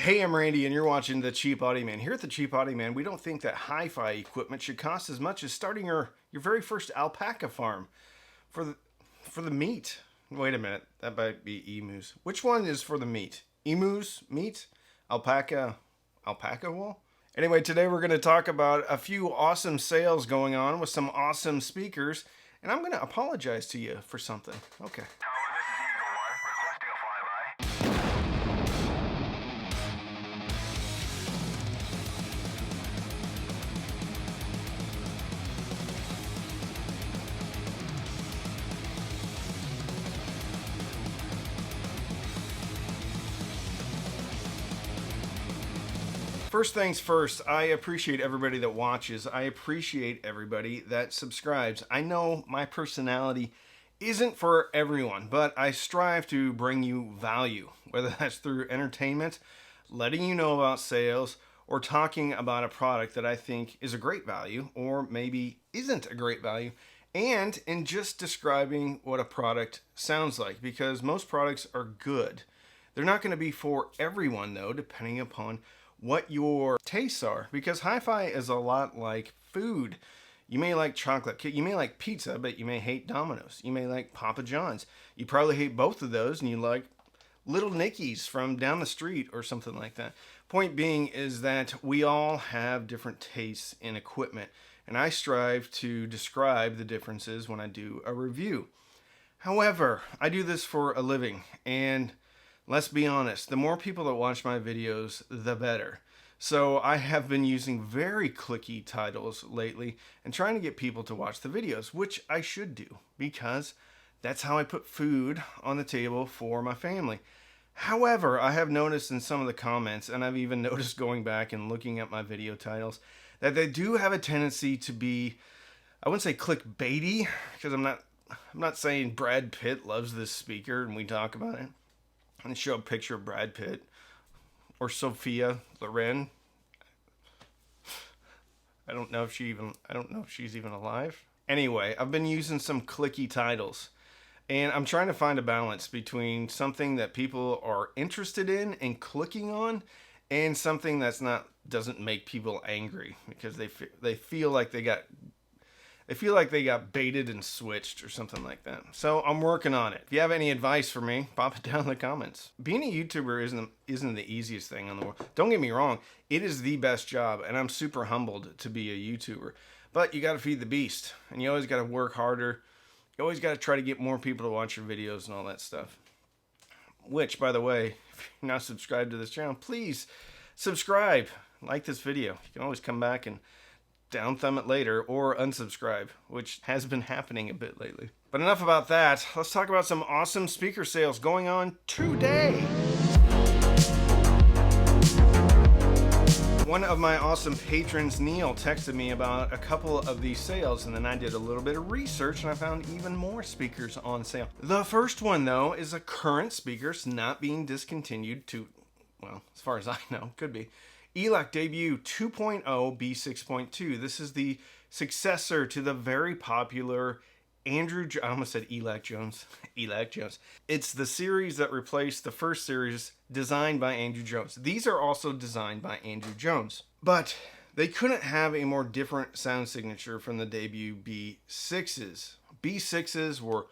Hey, I'm Randy, and you're watching The Cheap Audio Man. Here at The Cheap Audio Man, we don't think that hi-fi equipment should cost as much as starting your very first alpaca farm for the meat. Wait a minute, that might be emus. Which one is for the meat? Emus, meat, alpaca wool? Anyway, today we're going to talk about a few awesome sales going on with some awesome speakers, and I'm going to apologize to you for something. Okay. First things first, I appreciate everybody that watches. I appreciate everybody that subscribes. I know my personality isn't for everyone, but I strive to bring you value, whether that's through entertainment, letting you know about sales, or talking about a product that I think is a great value or maybe isn't a great value, and in just describing what a product sounds like, because most products are good. They're not going to be for everyone, though, depending upon what your tastes are, because hi-fi is a lot like food. You may like chocolate, you may like pizza, but you may hate Domino's. You may like Papa John's. You probably hate both of those, and you like Little Nicky's from down the street or something like that. Point being is that we all have different tastes in equipment, and I strive to describe the differences when I do a review. However, I do this for a living, and let's be honest, the more people that watch my videos, the better. So I have been using very clicky titles lately and trying to get people to watch the videos, which I should do because that's how I put food on the table for my family. However, I have noticed in some of the comments, and I've even noticed going back and looking at my video titles, that they do have a tendency to be, I wouldn't say clickbaity, because I'm not saying Brad Pitt loves this speaker and we talk about it and show a picture of Brad Pitt or Sophia Loren. I don't know if she's even alive. Anyway, I've been using some clicky titles, and I'm trying to find a balance between something that people are interested in and clicking on, and something that's doesn't make people angry because they feel like they got baited and switched or something like that. So I'm working on it. If you have any advice for me, pop it down in the comments. Being a YouTuber isn't the easiest thing in the world. Don't get me wrong, it is the best job, and I'm super humbled to be a YouTuber. But you got to feed the beast, and you always got to work harder. You always got to try to get more people to watch your videos and all that stuff. Which, by the way, if you're not subscribed to this channel, please subscribe. Like this video. You can always come back and down thumb it later or unsubscribe, which has been happening a bit lately. But enough about that. Let's talk about some awesome speaker sales going on today. One of my awesome patrons, Neil, texted me about a couple of these sales, and then I did a little bit of research and I found even more speakers on sale. The first one, though, is a current speaker. It's not being discontinued to, well, as far as I know, could be. Elac B5.2 B6.2. This is the successor to the very popular I almost said Elac Jones. Elac Jones. It's the series that replaced the first series designed by Andrew Jones. These are also designed by Andrew Jones. But they couldn't have a more different sound signature from the debut B6s. B6s were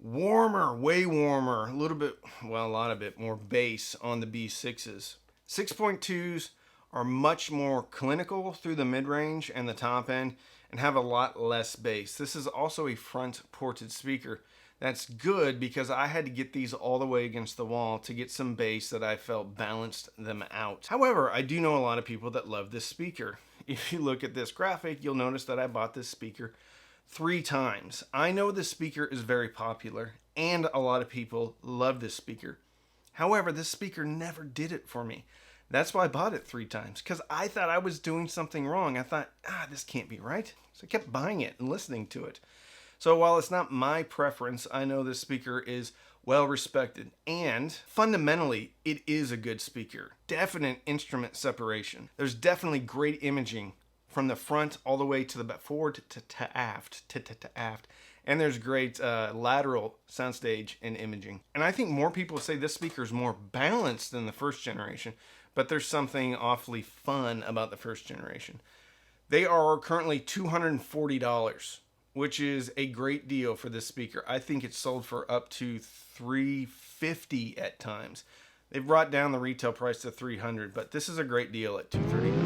warmer, way warmer, a lot bit more bass on the B6s. 6.2s are much more clinical through the mid-range and the top end and have a lot less bass. This is also a front-ported speaker. That's good because I had to get these all the way against the wall to get some bass that I felt balanced them out. However, I do know a lot of people that love this speaker. If you look at this graphic, you'll notice that I bought this speaker 3 times. I know this speaker is very popular and a lot of people love this speaker. However, this speaker never did it for me. That's why I bought it 3 times, because I thought I was doing something wrong. I thought, this can't be right. So I kept buying it and listening to it. So while it's not my preference, I know this speaker is well respected, and fundamentally, it is a good speaker. Definite instrument separation. There's definitely great imaging from the front all the way to the forward to aft, And there's great lateral soundstage and imaging. And I think more people say this speaker is more balanced than the first generation, but there's something awfully fun about the first generation. They are currently $240, which is a great deal for this speaker. I think it's sold for up to $350 at times. They've brought down the retail price to $300, but this is a great deal at $239.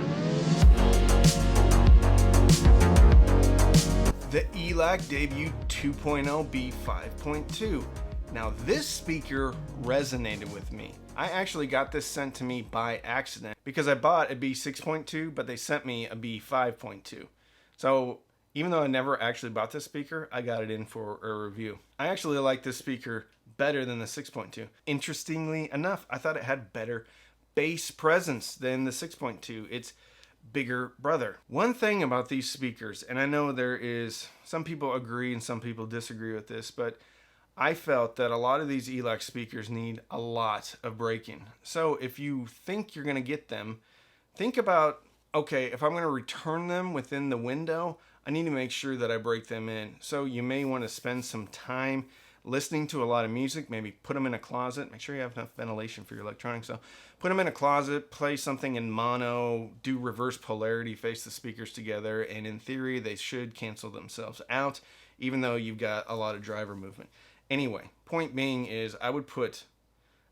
The Elac Debut 2.0 B5.2. Now this speaker resonated with me. I actually got this sent to me by accident because I bought a B6.2, but they sent me a B5.2. So even though I never actually bought this speaker, I got it in for a review. I actually like this speaker better than the 6.2. Interestingly enough, I thought it had better bass presence than the 6.2. It's bigger brother. One thing about these speakers, and I know there is some people agree and some people disagree with this, but I felt that a lot of these Elac speakers need a lot of break-in. So if you think you're going to get them, think about, okay, if I'm going to return them within the window, I need to make sure that I break them in. So you may want to spend some time listening to a lot of music, maybe put them in a closet, make sure you have enough ventilation for your electronics. So put them in a closet, play something in mono, do reverse polarity, face the speakers together, and in theory they should cancel themselves out, even though you've got a lot of driver movement. Anyway, point being is I would put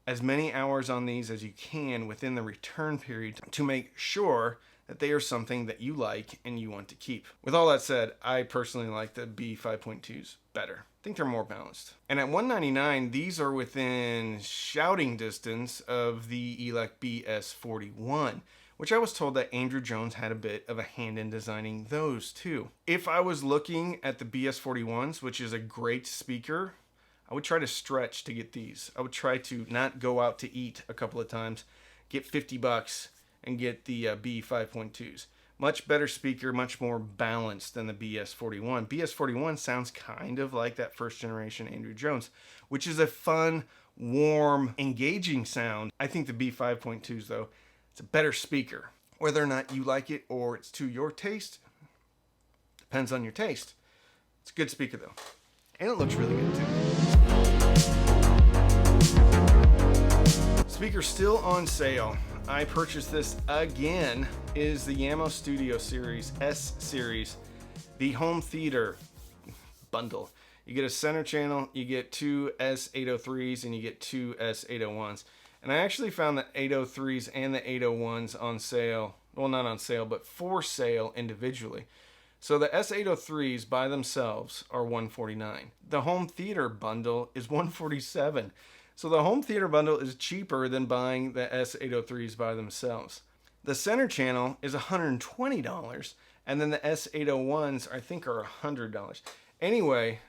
as many hours on these as you can within the return period to make sure that they are something that you like and you want to keep. With all that said, I personally like the B5.2s better. I think they're more balanced. And at $199, these are within shouting distance of the Elac BS41, which I was told that Andrew Jones had a bit of a hand in designing those too. If I was looking at the BS41s, which is a great speaker, I would try to stretch to get these. I would try to not go out to eat a couple of times, get $50 and get the B5.2s. Much better speaker, much more balanced than the BS41. BS41 sounds kind of like that first generation Andrew Jones, which is a fun, warm, engaging sound. I think the B5.2s though, it's a better speaker. Whether or not you like it or it's to your taste, depends on your taste. It's a good speaker though. And it looks really good too. Speaker still on sale. I purchased this again. Is the Jamo Studio Series S Series, the home theater bundle. You get a center channel, you get two S803s, and you get two S801s. And I actually found the 803s and the 801s on sale. Well, not on sale, but for sale individually. So the S803s by themselves are $149. The home theater bundle is $147. So the home theater bundle is cheaper than buying the S803s by themselves. The center channel is $120, and then the S801s I think are $100. Anyway,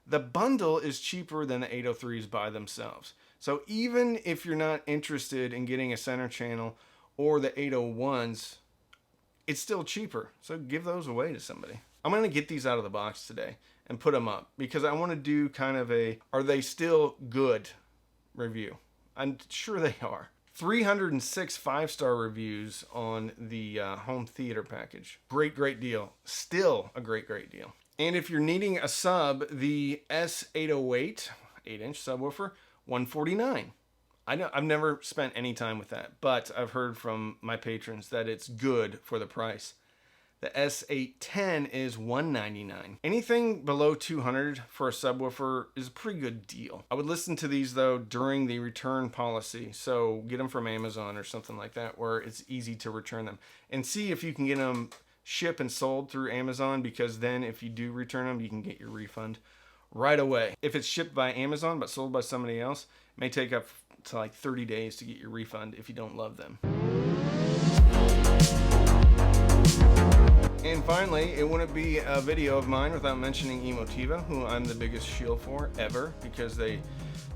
the bundle is cheaper than the 803s by themselves. So even if you're not interested in getting a center channel or the 801s, it's still cheaper. So give those away to somebody. I'm going to get these out of the box today and put them up because I want to do kind of a, are they still good review. I'm sure they are. 306 5-star reviews on the home theater package. Great deal. Still a great deal. And if you're needing a sub, the S808 8-inch subwoofer, $149. I know I've never spent any time with that, but I've heard from my patrons that it's good for the price. The S810 is $199. Anything below $200 for a subwoofer is a pretty good deal. I would listen to these though during the return policy, so get them from Amazon or something like that where it's easy to return them. And see if you can get them shipped and sold through Amazon, because then if you do return them, you can get your refund right away. If it's shipped by Amazon but sold by somebody else, it may take up to like 30 days to get your refund if you don't love them. And finally, it wouldn't be a video of mine without mentioning Emotiva, who I'm the biggest shield for ever, because they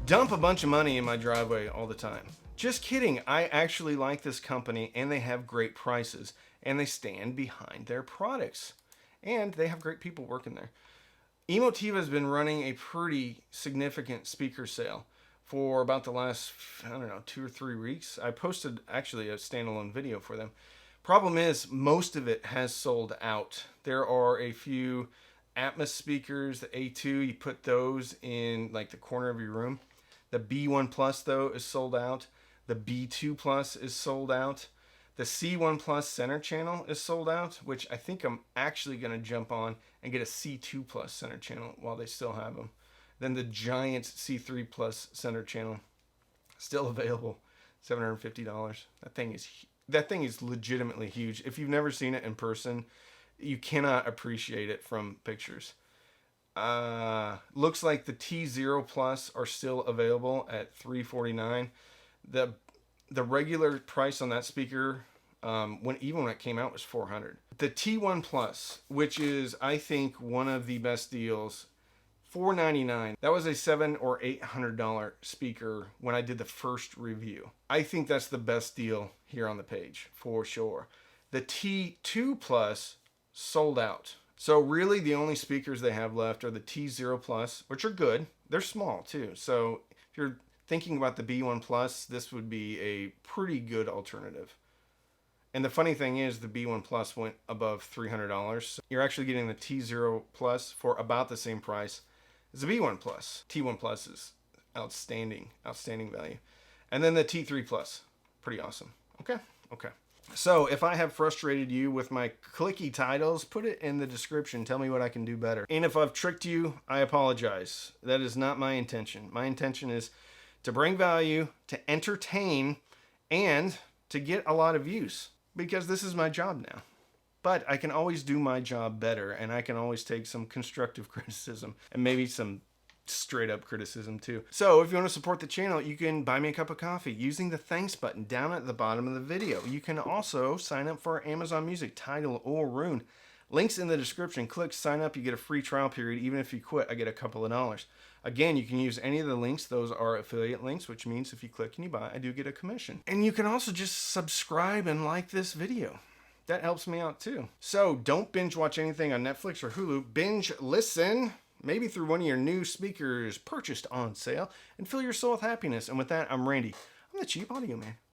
dump a bunch of money in my driveway all the time. Just kidding, I actually like this company and they have great prices and they stand behind their products. And they have great people working there. Emotiva has been running a pretty significant speaker sale for about the last, 2 or 3 weeks. I posted actually a standalone video for them. Problem is, most of it has sold out. There are a few Atmos speakers, the A2, you put those in like the corner of your room. The B1 Plus though is sold out. The B2 Plus is sold out. The C1 Plus center channel is sold out, which I think I'm actually going to jump on and get a C2 Plus center channel while they still have them. Then the giant C3 Plus center channel, still available, $750. That thing is legitimately huge. If you've never seen it in person, you cannot appreciate it from pictures. Looks like the T0 Plus are still available at $349. The regular price on that speaker, even when it came out, was $400. The T1 Plus, which is I think one of the best deals, $499. That was a $700 or $800 speaker when I did the first review. I think that's the best deal here on the page for sure. The T2 Plus sold out. So really the only speakers they have left are the T0 Plus, which are good. They're small too. So if you're thinking about the B1 Plus, this would be a pretty good alternative. And the funny thing is the B1 Plus went above $300. So you're actually getting the T0 Plus for about the same price as the B1 Plus. T1 Plus is outstanding value. And then the T3 Plus, pretty awesome. Okay. So if I have frustrated you with my clicky titles, put it in the description. Tell me what I can do better. And if I've tricked you, I apologize. That is not my intention. My intention is to bring value, to entertain, and to get a lot of views, because this is my job now. But I can always do my job better, and I can always take some constructive criticism and maybe some straight up criticism too. So if you want to support the channel, you can buy me a cup of coffee using the thanks button down at the bottom of the video. You can also sign up for Amazon Music, Tidal, or Rune. Links in the description. Click sign up. You get a free trial period. Even if you quit, I get a couple of dollars. Again, you can use any of the links. Those are affiliate links, which means if you click and you buy, I do get a commission. And you can also just subscribe and like this video. That helps me out too. So don't binge watch anything on Netflix or Hulu. Binge listen, maybe through one of your new speakers purchased on sale, and fill your soul with happiness. And with that, I'm Randy. I'm the Cheap Audio Man.